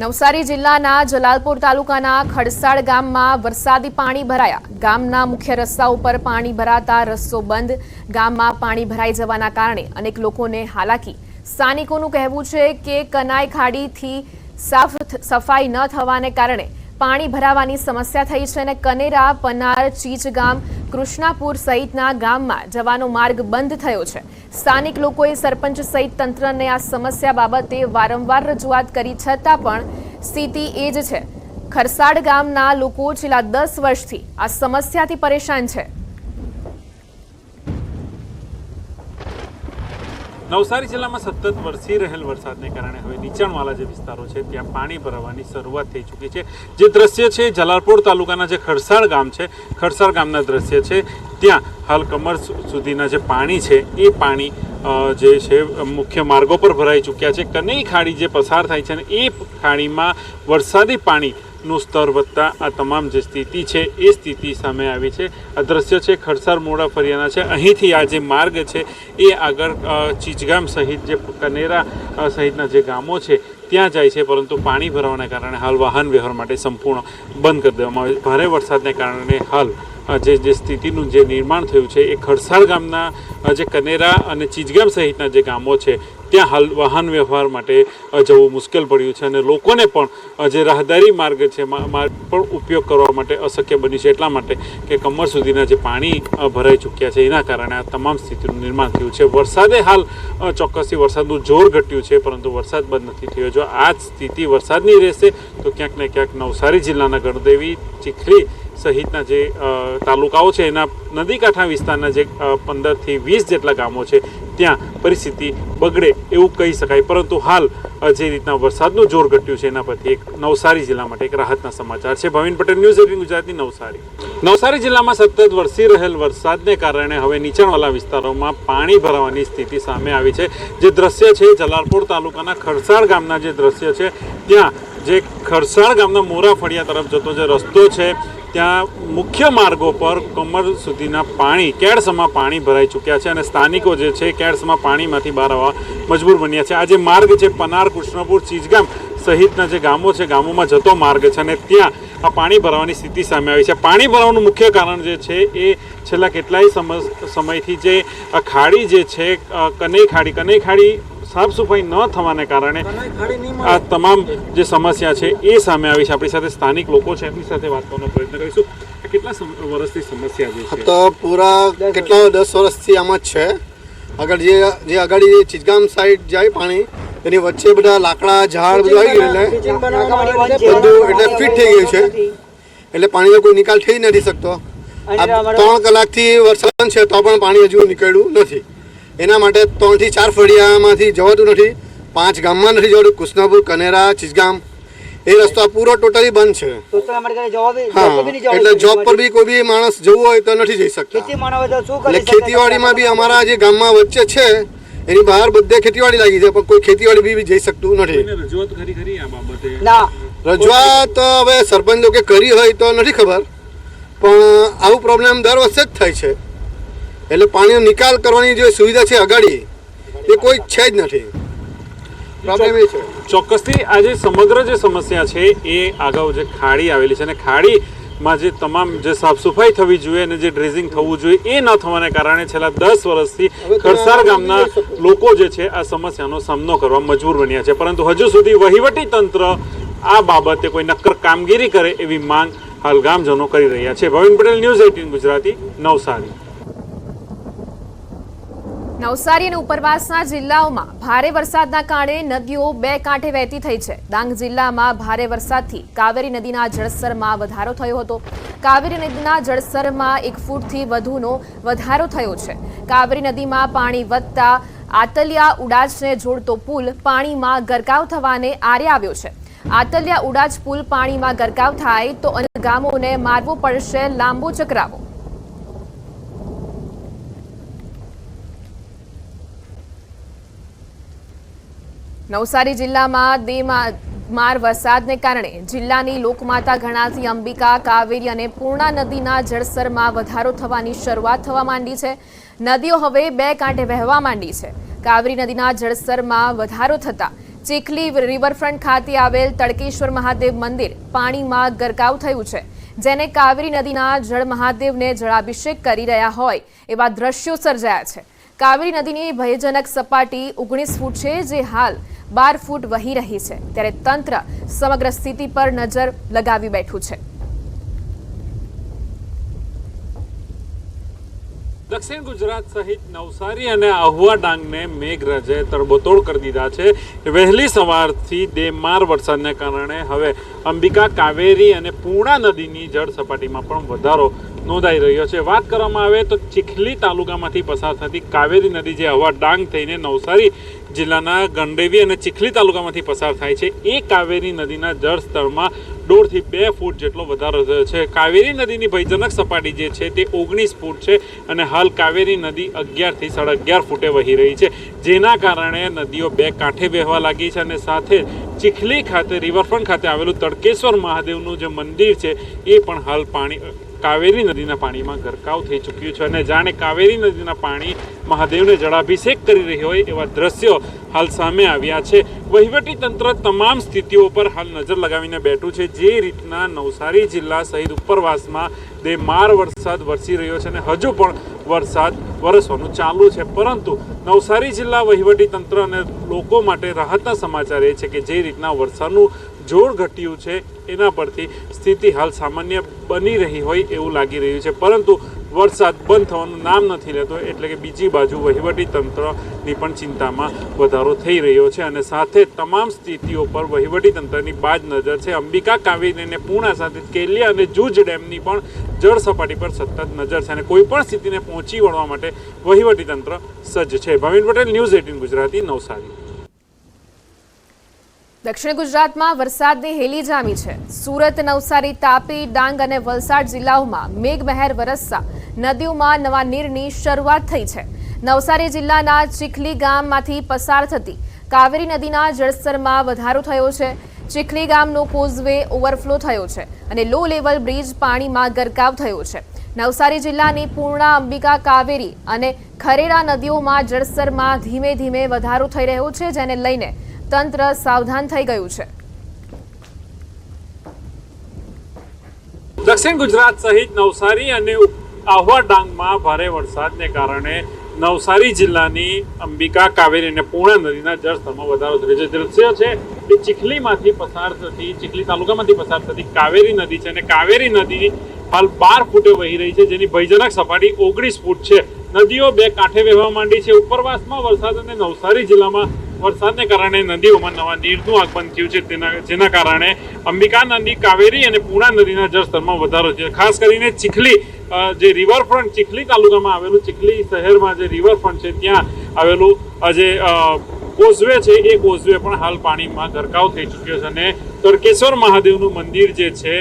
નવસારી જિલ્લાના જલાલપુર તાલુકાના ખડસાળ ગામમાં વરસાદી પાણી ભરાયા। ગામના મુખ્ય રસ્તા ઉપર પાણી ભરાતા રસ્તો બંધ। ગામમાં પાણી ભરાઈ જવાના કારણે અનેક લોકોને હાલાકી। સ્થાનિકોનું કહેવું છે કે કનાઈ ખાડીથી સફાઈ ન થવાને કારણે પાણી ભરાવાની સમસ્યા થઈ છે અને કનેરા, પનાર, ચીચગામ, કૃષ્ણાપુર સહિતના ગામમાં જવાનો માર્ગ બંધ થયો છે। સ્થાનિક લોકોએ સરપંચ સહિત તંત્રને આ સમસ્યા બાબતે વારંવાર રજૂઆત કરી છતાં પણ સ્થિતિ એ જ છે। ખરસાડ ગામના લોકો છેલ્લા 10 વર્ષથી આ સમસ્યાથી પરેશાન છે। નવસારી જિલ્લામાં સતત વરસી રહેલ વરસાદને કારણે હવે નીચાણવાળા જે વિસ્તારો છે ત્યાં પાણી ભરાવાની શરૂઆત થઈ ચૂકી છે। જે દ્રશ્ય છે જલાલપુર તાલુકાના જે ખડસાળ ગામ છે, ખડસાળ ગામના દ્રશ્ય છે। ત્યાં હાલ કમર સુધીના જે પાણી છે એ પાણી જે છે મુખ્ય માર્ગો પર ભરાઈ ચૂક્યા છે। કનેઈ ખાડી જે પસાર થાય છે ને એ ખાડીમાં વરસાદી પાણી નું સ્તર વધતા આ તમામ જે સ્થિતિ છે એ સ્થિતિ સામે આવી છે। આ દ્રશ્ય છે ખડસાળ મોડા ફરિયાના છે। અહીંથી આ જે માર્ગ છે એ આગળ ચીચગામ સહિત જે કનેરા સહિતના જે ગામો છે ત્યાં જાય છે, પરંતુ પાણી ભરાવાના કારણે હાલ વાહન વ્યવહાર માટે સંપૂર્ણ બંધ કરી દેવામાં આવે છે। ભારે વરસાદને કારણે હાલ જે સ્થિતિનું જે નિર્માણ થયું છે એ ખડસાળ ગામના જે કનેરા અને ચીચગામ સહિતના જે ગામો છે ત્યાં હાલ વાહન વ્યવહાર માટે જવું મુશ્કેલ પડ્યું છે અને લોકોને પણ જે રાહદારી માર્ગ છે માર્ગ પણ ઉપયોગ કરવા માટે અશક્ય બન્યું છે, એટલા માટે કે કમર સુધીના જે પાણી ભરાઈ ચૂક્યા છે એના કારણે આ તમામ સ્થિતિનું નિર્માણ થયું છે। વરસાદે હાલ ચોક્કસથી વરસાદનું જોર ઘટ્યું છે, પરંતુ વરસાદ બંધ નથી થયો। જો આ જ સ્થિતિ વરસાદની રહેશે તો ક્યાંક ને ક્યાંક નવસારી જિલ્લાના ગણદેવી, ચીખલી સહિતના જે તાલુકાઓ છે એના નદી કાંઠા વિસ્તારના જે 15 થી 20 જેટલા ગામો છે ત્યાં પરિસ્થિતિ બગડે એવું કહી શકાય। પરંતુ હાલ જે રીતના વરસાદનું જોર ઘટ્યું છે એના પરથી એક નવસારી જિલ્લા માટે એક રાહતના સમાચાર છે। ભવિન પટેલ, ન્યૂઝ 18 ગુજરાતી, નવસારી। નવસારી જિલ્લામાં સતત વરસી રહેલ વરસાદને કારણે હવે નીચાણવાળા વિસ્તારોમાં પાણી ભરાવાની સ્થિતિ સામે આવી છે। જે દ્રશ્ય છે જલાલપુર તાલુકાના ખડસાળ ગામના જે દ્રશ્ય છે ત્યાં જે ખડસાળ ગામના મોરા ફળિયા તરફ જતો જે રસ્તો છે ત્યાં મુખ્ય માર્ગો પર કમર સુધીના પાણી, કેડસમાં પાણી ભરાઈ ચૂક્યા છે અને સ્થાનિકો જે છે કેડસમાં પાણીમાંથી બહાર આવવા મજબૂર બન્યા છે। આ જે માર્ગ છે પનાર, કૃષ્ણપુર, ચીચગામ સહિતના જે ગામો છે ગામોમાં જતો માર્ગ છે અને ત્યાં આ પાણી ભરાવાની સ્થિતિ સામે આવી છે। પાણી ભરાવાનું મુખ્ય કારણ જે છે એ છેલ્લા કેટલાય સમયથી જે ખાડી જે છે કનેઈ ખાડી સાફ સફાઈ ન થવાને કારણે આ તમામ જે સમસ્યા છે એ સામે આવી છે। આપણી સાથે સ્થાનિક લોકો છે, એમની સાથે વાત કરવાનો પ્રયત્ન કરીશું। કેટલા વર્ષથી સમસ્યા જે છે? તો પૂરા કેટલા 10 વર્ષથી આમાં જ છે। આગળ જે આગળ ચીચગામ સાઈડ જાય પાણી એની વચ્ચે બધા લાકડા, ઝાડ બધું આવી ગયું બધું એટલે ફિટ થઈ ગયું છે, એટલે પાણીનો કોઈ નિકાલ થઈ નથી શકતો। આ 3 કલાકથી વરસાદ છે તો પણ પાણી હજુ નીકળ્યું નથી। એના માટે 3 થી 4 ફળિયામાંથી જવાતું નથી, 5 ગામમાં નથી જવાતું, કૃષ્ણાપુર, કનેરા, ચીચગામ એ રસ્તો પૂરો ટોટલી બંધ છે। એટલે જોબ પર બી કોઈ બી માણસ જવું હોય તો નથી જઈ શકતા। એટલે ખેતીવાડીમાં બી અમારા જે ગામમાં વચ્ચે છે એની બહાર બધે ખેતીવાડી લાગી છે, પણ કોઈ ખેતીવાડી બી જઈ શકતું નથી। રજૂઆત હવે સરપંચ લોકો કરી હોય તો નથી ખબર, પણ આવું પ્રોબ્લેમ દર વર્ષે જ થાય છે। એટલે પાણીનો નિકાલ કરવાની જે સુવિધા છે અગાડી એ કોઈ છે જ નથી। પ્રોબ્લેમ એ છે ચોક્કસથી આ જે સમગ્ર જે સમસ્યા છે એ અગાઉ જે ખાડી આવેલી છે અને ખાડીમાં જે તમામ જે સાફ સફાઈ થવી જોઈએ અને જે ડ્રેઝિંગ થવું જોઈએ એ ન થવાને કારણે છેલ્લા 10 વર્ષથી ખડસાળ ગામના લોકો જે છે આ સમસ્યાનો સામનો કરવા મજબૂર બન્યા છે, પરંતુ હજુ સુધી વહીવટી તંત્ર આ બાબતે કોઈ નક્કર કામગીરી કરે એવી માંગ હાલ ગામજનો કરી રહ્યા છે। ભવિન પટેલ, ન્યૂઝ 18 ગુજરાતી, નવસારી। નવસારી અને ઉપરવાસના જિલ્લાઓમાં ભારે વરસાદના કારણે નદીઓ 2 કાંઠે વહેતી થઈ છે। ડાંગ જિલ્લામાં ભારે વરસાદથી કાવેરી નદીના જળસ્તરમાં વધારો થયો હતો। કાવેરી નદીના જળસ્તરમાં 1 ફૂટથી વધુનો વધારો થયો છે। કાવેરી નદીમાં પાણી વધતા આતલિયા ઉડાજને જોડતો પુલ પાણીમાં ગરકાવ થવાને આરે આવ્યો છે। આતલિયા ઉડાજ પુલ પાણીમાં ગરકાવ થાય તો અન્ય ગામોને મારવો પડશે લાંબો ચક્રાવો। નવસારી જિલ્લામાં બેમાર વરસાદને કારણે જિલ્લાની લોકમાતા ગણાતી અંબિકા, કાવેરી અને પૂર્ણા નદીના જળસ્તરમાં વધારો થવાની શરૂઆત થવા માંડી છે। નદીઓ હવે 2 કાંઠે વહેવા માંડી છે। કાવેરી નદીના જળસ્તરમાં વધારો થતા ચીખલી રિવરફ્રન્ટ ખાતે આવેલ તડકેશ્વર મહાદેવ મંદિર પાણીમાં ગરકાવ થયું છે, જેને કાવેરી નદીના જળ મહાદેવને જળાભિષેક કરી રહ્યા હોય એવા દ્રશ્યો સર્જાયા છે। કાવેરી નદીની ભયજનક સપાટી 19 ફૂટ છે, જે હાલ 12 ફૂટ વહી રહી છે, ત્યારે તંત્ર સમગ્ર સ્થિતિ પર નજર લગાવી બેઠું છે। દક્ષિણ ગુજરાત સહિત નવસારી અને આહવા ડાંગને મેઘરાજાએ તડબોતોડ કરી દીધા છે। વહેલી સવારથી દેમાર વરસાદને કારણે હવે અંબિકા, કાવેરી અને પૂર્ણા નદીની જળ સપાટીમાં પણ વધારો નોંધાઈ રહ્યો છે। વાત કરવામાં આવે તો ચીખલી તાલુકામાંથી પસાર થતી કાવેરી નદી જે આહવા ડાંગ થઈને નવસારી જિલ્લાના ગંડેવી અને ચીખલી તાલુકામાંથી પસાર થાય છે, એ કાવેરી નદીના જળ સ્તરમાં 1.5 થી 2 ફૂટ જેટલો વધારો થયો છે। કાવેરી નદીની ભયજનક સપાટી જે છે તે 19 ફૂટ છે અને હાલ કાવેરી નદી 11 થી 11.5 ફૂટે વહી રહી છે, જેના કારણે નદીઓ બે કાંઠે વહેવા લાગી છે અને સાથે ચીખલી ખાતે રિવરફ્રન્ટ ખાતે આવેલું તડકેશ્વર મહાદેવનું જે મંદિર છે એ પણ હાલ કાવેરી નદીના પાણીમાં ગરકાવ થઈ ચૂક્યું છે અને જાણે કાવેરી નદીના પાણી મહાદેવને જળાભિષેક કરી રહી હોય એવા દ્રશ્યો હાલ સામે આવ્યા છે। વહીવટી તંત્ર તમામ સ્થિતિઓ પર હાલ નજર લગાવીને બેઠું છે। જે રીતના નવસારી જિલ્લા સહિત ઉપરવાસમાં દેમાર વરસાદ વરસી રહ્યો છે અને હજુ પણ વરસાદ વરસવાનું ચાલુ છે, પરંતુ નવસારી જિલ્લા વહીવટી તંત્ર અને લોકો માટે રાહતના સમાચાર એ છે કે જે રીતના વરસાદનું જોર ઘટ્યું છે એના પરથી સ્થિતિ હાલ સામાન્ય બની રહી હોય એવું લાગી રહ્યું છે, પરંતુ વરસાદ બંધ થવાનું નામ નથી લેતો, એટલે કે બીજી બાજુ વહીવટી તંત્રની પણ ચિંતામાં વધારો થઈ રહ્યો છે અને સાથે તમામ સ્થિતિઓ પર વહીવટી તંત્રની બાજ નજર છે। અંબિકા, કાવેરી અને પૂર્ણા સાથે કેલિયા અને જૂજ ડેમની પણ જળ સપાટી પર સતત નજર છે અને કોઈ પણ સ્થિતિને પહોંચી વળવા માટે વહીવટી તંત્ર સજ્જ છે। ભાવિન પટેલ, ન્યૂઝ 18 ગુજરાતી, નવસારી। દક્ષિણ ગુજરાતમાં વરસાદની હેલી જામી છે। સુરત, નવસારી, તાપી, ડાંગ અને વલસાડ જિલ્લાઓમાં મેઘમહેર વરસતા નદીઓમાં નવા નીરની શરૂઆત થઈ છે। નવસારી જિલ્લાના ચીખલી ગામમાંથી પસાર થતી કાવેરી નદીના જળસ્તરમાં વધારો થયો છે। ચીખલી ગામનો કોઝવે ઓવરફ્લો થયો છે અને લો લેવલ બ્રિજ પાણીમાં ગરકાવ થયો છે। નવસારી જિલ્લાની પૂર્ણા, અંબિકા, કાવેરી અને ખરેરા નદીઓમાં જળસ્તરમાં ધીમે ધીમે વધારો થઈ રહ્યો છે, જેને લઈને તંત્ર સાવધાન થઈ ગયું છે। દક્ષિણ ગુજરાત સહિત નવસારી અને આહવા ડાંગમાં ભારે વરસાદને કારણે નવસારી જિલ્લાની અંબિકા, કાવેરી અને પૂર્ણા નદીના જળસ્તરમાં વધારો થયો છે। દ્રશ્ય છે કે ચીખલી તાલુકામાંથી પસાર થતી કાવેરી નદી છે અને કાવેરી નદી હાલ 12 ફૂટે વહી રહી છે, જેની ભયજનક સપાટી 19 ફૂટ છે। નદીઓ બે કાંઠે વહેવા માંડી છે। ઉપરવાસમાં વરસાદ અને નવસારી જિલ્લામાં વરસાદને કારણે નદીઓમાં નવા નીરનું આગમન થયું છે, જેના કારણે અંબિકા નદી, કાવેરી અને પૂર્ણા નદીના જળસ્તરમાં વધારો છે। ખાસ કરીને ચીખલી જે રિવરફ્રન્ટ ચીખલી તાલુકામાં આવેલું ચીખલી શહેરમાં જે રિવરફ્રન્ટ છે ત્યાં આવેલું જે કોઝવે છે એ કોઝવે પણ હાલ પાણીમાં ગરકાવ થઈ ચૂક્યો છે અને તડકેશ્વર મહાદેવનું મંદિર જે છે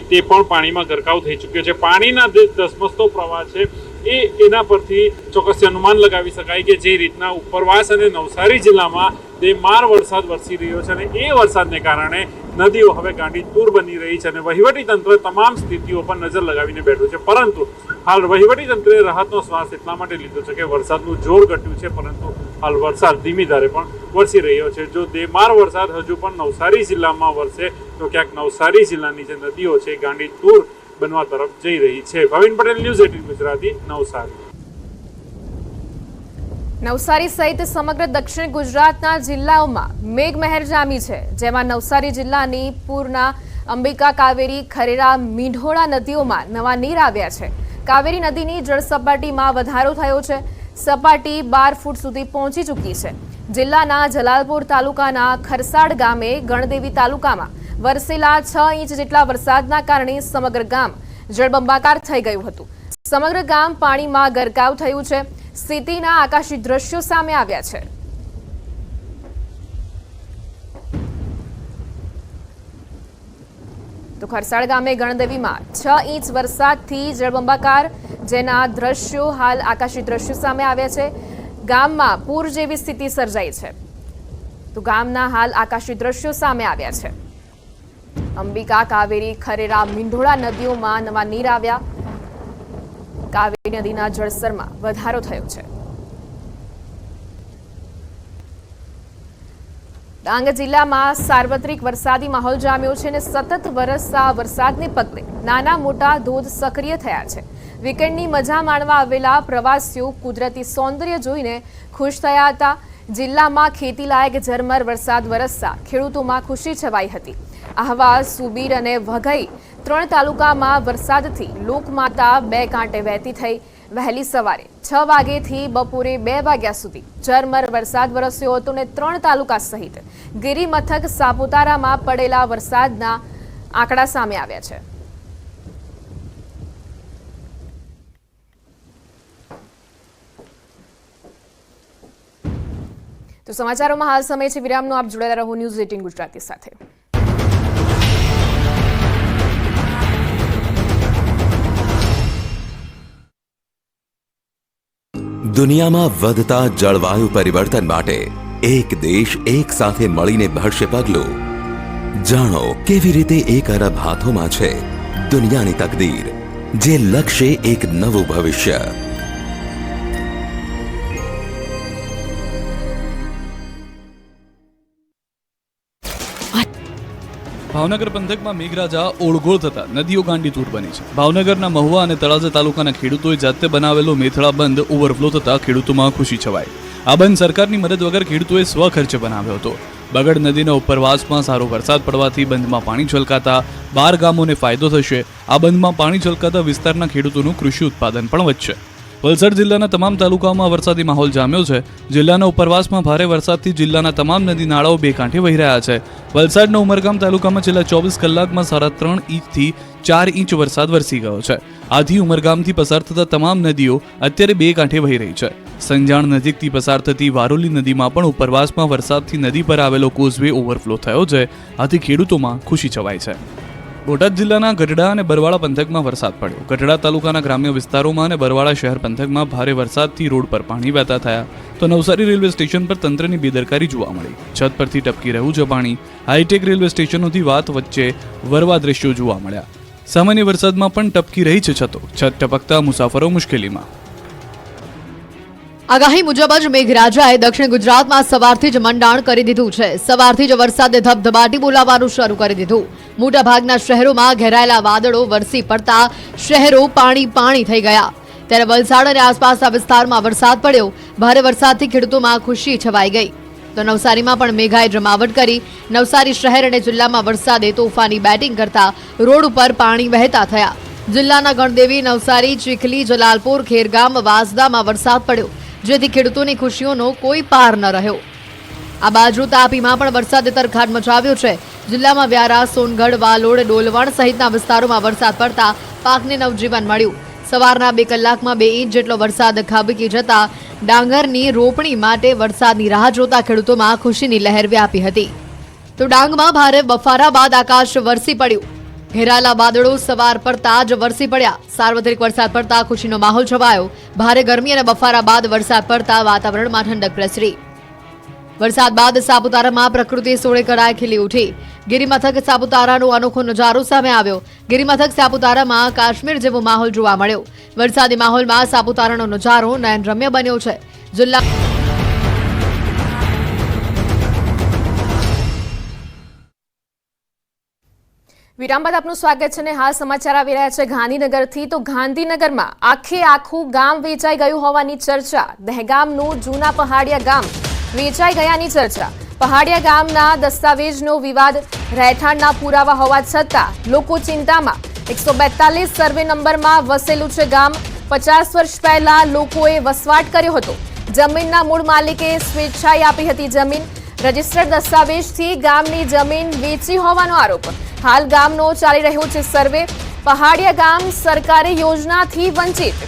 તે પણ પાણીમાં ગરકાવ થઈ ચૂક્યો છે। પાણીના જે ધસમસતો પ્રવાહ છે એના પરથી ચોક્કસ અનુમાન લગાવી શકાય કે જે રીતના ઉપરવાસ અને નવસારી જિલ્લામાં દેમાર વરસાદ વરસી રહ્યો છે અને એ વરસાદને કારણે નદીઓ હવે ગાંડીતુર બની રહી છે અને વહીવટી તંત્ર તમામ સ્થિતિઓ પર નજર લગાવીને બેઠું છે, પરંતુ હાલ વહીવટી તંત્રે રાહતનો શ્વાસ એટલા માટે લીધો છે કે વરસાદનું જોર ઘટ્યું છે, પરંતુ હાલ વરસાદ ધીમી ધારે પણ વરસી રહ્યો છે। જો દેમાર વરસાદ હજુ પણ નવસારી જિલ્લામાં વરસે તો ક્યાંક નવસારી જિલ્લાની જે નદીઓ છે ગાંડીતુર બનવા તરફ જઈ રહી છે। ભાવિન પટેલ, ન્યૂઝ 18 ગુજરાતી, નવસારી। નવસારી સહિત સમગ્ર દક્ષિણ ગુજરાતના જિલ્લાઓમાં મેઘમહેર જામી છે, જેમાં નવસારી જિલ્લાની પૂર્ણા, અંબિકા, કાવેરી, ખરેરા, મીંઢોળા નદીઓમાં નવા નીર આવ્યા છે। કાવેરી નદીની જળસપાટીમાં વધારો થયો છે। સપાટી 12 ફૂટ સુધી પહોંચી ચૂકી છે। જિલ્લાના જલાલપોર તાલુકાના ખરસાડ ગામે ગણદેવી તાલુકામાં વરસેલા 6 ઇંચ જેટલા વરસાદના કારણે સમગ્ર ગામ જળબંબાકાર થઈ ગયું હતું। સમગ્ર ગામ પાણીમાં ગરકાવ થયું છે। સ્થિતિના આકાશી દ્રશ્યો સામે આવ્યા છે। તો ખરસાડ ગામે ગણદેવીમાં 6 ઇંચ વરસાદથી જળબંબાકાર, જેના દ્રશ્યો હાલ આકાશી દ્રશ્યો સામે આવ્યા છે। ગામમાં પૂર જેવી સ્થિતિ સર્જાઈ છે। તો ગામના હાલ આકાશી દ્રશ્યો સામે આવ્યા છે। અંબિકા, કાવેરી, ખરેરા, મીંઢોળા નદીઓમાં નવા નીર આવ્યા। કાવેરી નદીના જળસ્તરમાં વધારો થયો છે। ડાંગ જિલ્લામાં સાર્વત્રિક વરસાદી માહોલ જામ્યો છે અને સતત વરસતા વરસાદને પગલે નાના મોટા ધોધ સક્રિય થયા છે. વીકેન્ડની મજા માણવા આવેલા પ્રવાસીઓ કુદરતી સૌંદર્ય જોઈને ખુશ થયા હતા. જિલ્લામાં ખેતીલાયક ઝરમર વરસાદ વરસતા ખેડૂતોમાં ખુશી છવાઈ હતી. આહવા, સુબીર અને વઘઈ 3 તાલુકામાં વરસાદથી લોકમાતા 2 કાંઠે વહેતી થઈ. વહેલી સવારે 6 વાગ્યાથી બપોરે 2 વાગ્યા સુધી ઝરમર વરસાદ વરસ્યો હતો અને 3 તાલુકા સહિત ગિરિમથક સાપુતારામાં પડેલા વરસાદના આંકડા સામે આવ્યા છે. તો સમાચારોમાં હાલ સમય છે વિરામનો. આપ જોડાયેલા રહો ન્યૂઝ 18 ગુજરાતી સાથે. દુનિયામાં વધતા જળવાયુ પરિવર્તન માટે એક દેશ એક સાથે મળીને ભરશે પગલું. જાણો કેવી રીતે 1 અરબ હાથોમાં છે દુનિયાની તકદીર, જે લક્ષ્ય એક નવું ભવિષ્ય. ભાવનગર પંથકમાં મેઘરાજા ઓળગોળ થતા નદીઓ ગાંડીતૂર બની છે. ભાવનગરના મહુવા અને તળાજા તાલુકાના ખેડૂતોએ જાતે બનાવેલો મેથળા બંધ ઓવરફ્લો થતા ખેડૂતોમાં ખુશી છવાઈ. આ બંધ સરકારની મદદ વગર ખેડૂતોએ સ્વખર્ચે બનાવ્યો હતો. બગડ નદીના ઉપરવાસમાં સારો વરસાદ પડવાથી બંધમાં પાણી છલકાતા 12 ગામોને ફાયદો થશે. આ બંધમાં પાણી છલકાતા વિસ્તારના ખેડૂતોનું કૃષિ ઉત્પાદન પણ વધશે. વલસાડ જિલ્લાના તમામ તાલુકાઓમાં વરસાદી માહોલ જામ્યો છે. જિલ્લાના ઉપરવાસમાં ભારે વરસાદથી જિલ્લાના તમામ નદી નાળાઓ 2 કાંઠે વહી રહ્યા છે. વલસાડના ઉમરગામ તાલુકામાં છેલ્લા 24 કલાકમાં 3.5 ઇંચથી 4 ઇંચ વરસાદ વરસી ગયો છે. આથી ઉમરગામથી પસાર થતા તમામ નદીઓ અત્યારે 2 કાંઠે વહી રહી છે. સંજાણ નજીકથી પસાર થતી વારોલી નદીમાં પણ ઉપરવાસમાં વરસાદથી નદી પર આવેલો કોઝવે ઓવરફ્લો થયો છે. આથી ખેડૂતોમાં ખુશી છવાઈ છે. બોટાદ જિલ્લાના ગઢડા અને બરવાળા પંથકમાં વરસાદ પડ્યો. ગઢડા તાલુકાના ગ્રામ્ય વિસ્તારોમાં અને બરવાળા શહેર પંથકમાં ભારે વરસાદથી રોડ પર પાણી વહેતા થયા. તો નવસારી રેલવે સ્ટેશન પર તંત્રની બેદરકારી જોવા મળી. છત પરથી ટપકી રહ્યું છે પાણી. હાઈટેક રેલવે સ્ટેશનોથી વાત વચ્ચે વરવા દ્રશ્યો જોવા મળ્યા. સામાન્ય વરસાદમાં પણ ટપકી રહી છે છતો. છત ટપકતા મુસાફરો મુશ્કેલીમાં. આગાહી મુજબ જ મેઘરાજાએ દક્ષિણ ગુજરાતમાં સવારથી જ મંડાણ કરી દીધું છે. સવારથી જ વરસાદે ધબધબાટી બોલાવવાનું શરૂ કરી દીધું. મોટાભાગના શહેરોમાં ઘેરાયેલા વાદળો વરસી પડતા શહેરો પાણી થઈ ગયા. ત્યારે વલસાડ અને આસપાસના વિસ્તારમાં વરસાદ પડ્યો. ભારે વરસાદથી ખેડૂતોમાં ખુશી છવાઈ ગઈ. તો નવસારીમાં પણ મેઘાએ જમાવટ કરી. નવસારી શહેર અને જિલ્લામાં વરસાદે તોફાની બેટિંગ કરતા રોડ ઉપર પાણી વહેતા થયા. જિલ્લાના ગણદેવી, નવસારી, ચીખલી, જલાલપુર, ખેરગામ, વાંસદામાં વરસાદ પડ્યો, જેથી ખેડૂતોની ખુશીઓનો કોઈ પાર ન રહ્યો. આ બાજુ તાપીમાં પણ વરસાદે તરખાટ મચાવ્યો છે. જિલ્લામાં વ્યારા, સોનગઢ, વાલોડ, ડોલવણ સહિતના વિસ્તારોમાં વરસાદ પડતા પાકને નવજીવન મળ્યું. સવારના 2 કલાકમાં 2 ઇંચ જેટલો વરસાદ ખાબકી જતા ડાંગરની રોપણી માટે વરસાદની રાહ જોતા ખેડૂતોમાં ખુશીની લહેર વ્યાપી હતી. તો ડાંગમાં ભારે બફારા બાદ આકાશ વરસી પડ્યું. ઘેરાયેલા વાદળો સવાર પડતા જ વરસી પડ્યા. સાર્વત્રિક વરસાદ પડતા ખુશીનો માહોલ છવાયો. ભારે ગરમી અને બફારા બાદ વરસાદ પડતા વાતાવરણમાં ઠંડક પ્રસરી. વરસાદ બાદ સાપુતારામાં પ્રકૃતિ સોળે કળાએ ખીલી ઉઠી. ગિરિમથક સાપુતારાનો અનોખો નજારો સામે આવ્યો. ગિરિમથક સાપુતારામાં કાશ્મીર જેવો માહોલ જોવા મળ્યો. વરસાદી માહોલમાં સાપુતારાનો નજારો નયનરમ્ય બન્યો છે. જિલ્લા વિરામ બાદ આપનું સ્વાગત છે અને હાલ સમાચાર આવી રહ્યા છે ગાંધીનગરથી. તો ગાંધીનગરમાં આખું ગામ વેચાઈ ગયું હોવાની ચર્ચા. દહેગામનું જૂના પહાડિયા ગામ વેચાઈ ગયાની ચર્ચા. પહાડિયા ગામના દસ્તાવેજનો વિવાદ, રહેઠાણના પુરાવા હોવા છતાં લોકો ચિંતામાં. 142 સર્વે નંબરમાં વસેલું છે ગામ. 50 વર્ષ પહેલા લોકોએ વસવાટ કર્યો હતો. જમીનના મૂળ માલિકે સ્વેચ્છાએ આપી હતી જમીન. રજિસ્ટર્ડ દસ્તાવેજથી ગામની જમીન વેચી હોવાનો આરોપ. હાલ ગામનો ચાલી રહ્યો છે સર્વે. પહાડિયા ગામ સરકારી યોજનાથી વંચિત.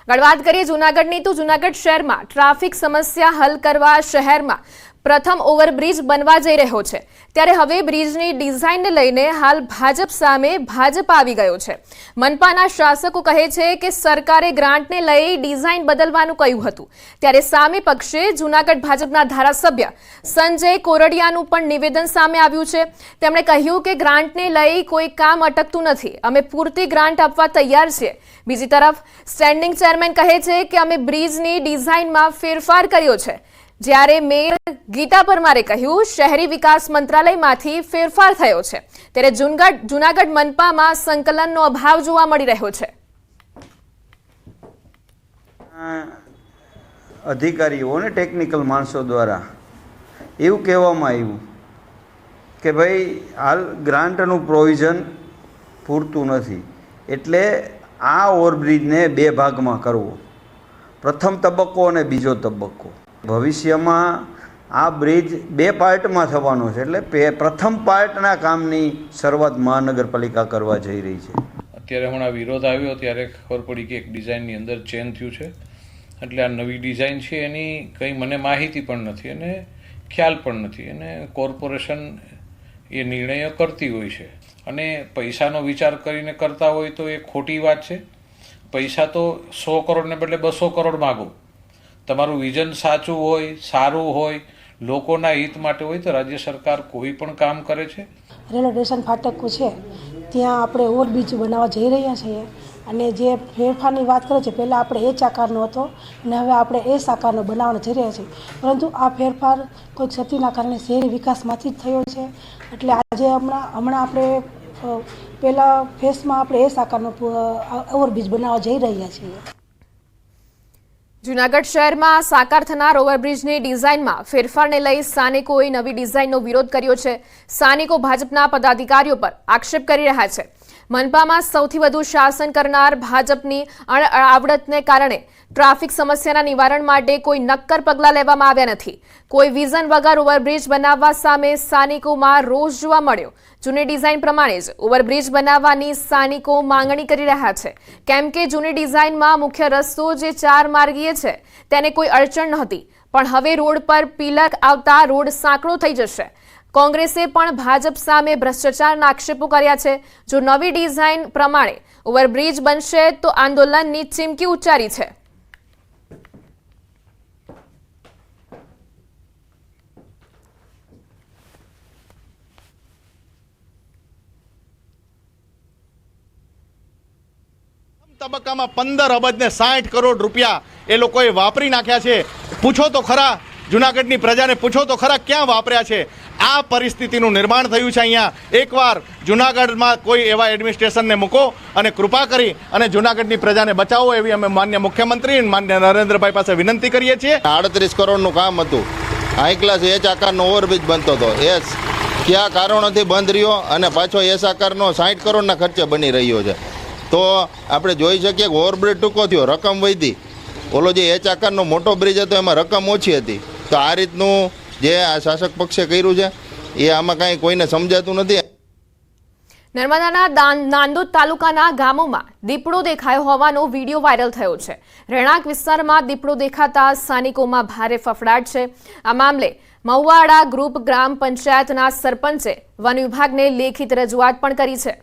વાત કરીએ જૂનાગઢની. તો જૂનાગઢ શહેરમાં ટ્રાફિક સમસ્યા હલ કરવા શહેરમાં પ્રથમ ઓવરબ્રિજ બનવા જઈ રહ્યો છે ત્યારે હવે બ્રિજની ડિઝાઇનને લઈને હાલ ભાજપ સામે ભાજપ આવી ગયો છે. મનપાના શાસકો કહે છે કે સરકારે ગ્રાન્ટને લઈ ડિઝાઇન બદલવાનું કહ્યું હતું ત્યારે સામે પક્ષે જૂનાગઢ ભાજપના ધારાસભ્ય સંજય કોરડિયાનું પણ નિવેદન સામે આવ્યું છે. તેમણે કહ્યું કે ગ્રાન્ટને લઈ કોઈ કામ અટકતું નથી, અમે પૂરતી ગ્રાન્ટ આપવા તૈયાર છીએ. બીજી તરફ સ્ટેન્ડિંગ ચેરમેન કહે છે કે અમે બ્રિજની ડિઝાઇનમાં ફેરફાર કર્યો છે, જ્યારે મેયર ગીતા પરમારે કહ્યું શહેરી વિકાસ મંત્રાલયમાંથી ફેરફાર થયો છે ત્યારે જૂનાગઢ મનપામાં સંકલનનો અભાવ જોવા મળી રહ્યો છે. અધિકારીઓ અને ટેકનિકલ માણસો દ્વારા એવું કહેવામાં આવ્યું કે ભાઈ હાલ ગ્રાન્ટનું પ્રોવિઝન પૂરતું નથી, એટલે આ ઓવરબ્રિજને 2 ભાગમાં કરવો, પ્રથમ તબક્કો અને બીજો તબક્કો. ભવિષ્યમાં આ બ્રિજ 2 પાર્ટમાં થવાનો છે, એટલે પ્રથમ પાર્ટના કામની શરૂઆત મહાનગરપાલિકા કરવા જઈ રહી છે. અત્યારે હમણાં વિરોધ આવ્યો ત્યારે ખબર પડી કે એક ડિઝાઇનની અંદર ચેન્જ થયું છે, એટલે આ નવી ડિઝાઇન છે એની કંઈ મને માહિતી પણ નથી અને ખ્યાલ પણ નથી, અને કોર્પોરેશન એ નિર્ણયો કરતી હોય છે અને પૈસાનો વિચાર કરીને કરતા હોય તો એ ખોટી વાત છે. પૈસા તો 100 કરોડને બદલે 200 કરોડ માગો. તમારું વિઝન સાચું હોય, સારું હોય, લોકોના હિત માટે હોય તો રાજ્ય સરકાર કોઈ પણ કામ કરે છે. રેલવે સ્ટેશન ફાટક છે ત્યાં આપણે ઓવરબ્રિજ બનાવવા જઈ રહ્યા છીએ અને જે ફેરફારની વાત કરે છે, પહેલાં આપણે H આકારનો હતો અને હવે આપણે S આકારનો બનાવવાનો જઈ રહ્યા છીએ, પરંતુ આ ફેરફાર કોઈ ક્ષતિના કારણે શહેરી વિકાસમાંથી જ થયો છે. એટલે આજે હમણાં આપણે પહેલાં ફેસમાં આપણે S આકારનો ઓવરબ્રિજ બનાવવા જઈ રહ્યા છીએ. જૂનાગઢ શહેરમાં સાકાર થનાર ઓવરબ્રિજની ડિઝાઇનમાં ફેરફારને લઈ સ્થાનિકોએ નવી ડિઝાઇનનો વિરોધ કર્યો છે. સ્થાનિકો ભાજપના પદાધિકારીઓ પર આક્ષેપ કરી રહ્યા છે. મનપામાં સૌથી વધુ શાસન કરનાર ભાજપની અણઆવડતને કારણે ટ્રાફિક સમસ્યાના નિવારણ માટે કોઈ નક્કર પગલાં લેવામાં આવ્યા નથી. કોઈ વિઝન વગર ઓવરબ્રિજ બનાવવા સામે સ્થાનિકોમાં રોષ જોવા મળ્યો. જૂની ડિઝાઇન પ્રમાણે જ ઓવરબ્રિજ બનાવવાની સ્થાનિકો માંગણી કરી રહ્યા છે, કેમ કે જૂની ડિઝાઇનમાં મુખ્ય રસ્તો જે 4 માર્ગીય છે તેને કોઈ અડચણ નહોતી, પણ હવે રોડ પર પિલર આવતા રોડ સાંકડો થઈ જશે. કોંગ્રેસે પણ ભાજપ સામે ભ્રષ્ટાચારના આક્ષેપો કર્યા છે. જો નવી ડિઝાઇન પ્રમાણે ઓવરબ્રિજ બનશે તો આંદોલનની ચીમકી ઉચ્ચારી છે. તબક્કામાં 15 અબજ ને 60 કરોડ રૂપિયા એ લોકોએ વાપરી નાખ્યા છે. પૂછો તો ખરા, જૂનાગઢની પ્રજાને પૂછો તો ખરા ક્યાં વાપર્યા છે. આ પરિસ્થિતિનું નિર્માણ થયું છે. અહીંયા એકવાર જૂનાગઢમાં કોઈ એવા એડમિનિસ્ટ્રેશનને મૂકો અને કૃપા કરી અને જૂનાગઢની પ્રજાને બચાવો એવી અમે માન્ય મુખ્યમંત્રી માન્ય નરેન્દ્રભાઈ પાસે વિનંતી કરીએ છીએ. 38 કરોડનું કામ હતું. હાઈ ક્લાસ H આકારનો ઓવરબ્રિજ બનતો હતો. કયા કારણોથી બંધ રહ્યો અને પાછો S આકારનો 60 કરોડના ખર્ચે બની રહ્યો છે. તો આપણે જોઈ શકીએ કે ઓવરબ્રિજ ટૂંકો થયો, રકમ વધી. ઓલો જે H આકારનો મોટો બ્રિજ હતો એમાં રકમ ઓછી હતી. તો આ રીતનું જે આ શાસક પક્ષે કર્યું છે એ આમાં કાંઈ કોઈને સમજાતું નથી. નર્મદાના નાંદોદ તાલુકાના ગામોમાં દીપડો દેખાયો હોવાનો વિડીયો વાયરલ થયો છે. રહેણાંક વિસ્તારમાં દીપડો દેખાતા સ્થાનિકોમાં ભારે ફફડાટ છે. આ મામલે મહુવાડા ગ્રુપ ગ્રામ પંચાયતના સરપંચે વન વિભાગને લેખિત રજૂઆત પણ કરી છે.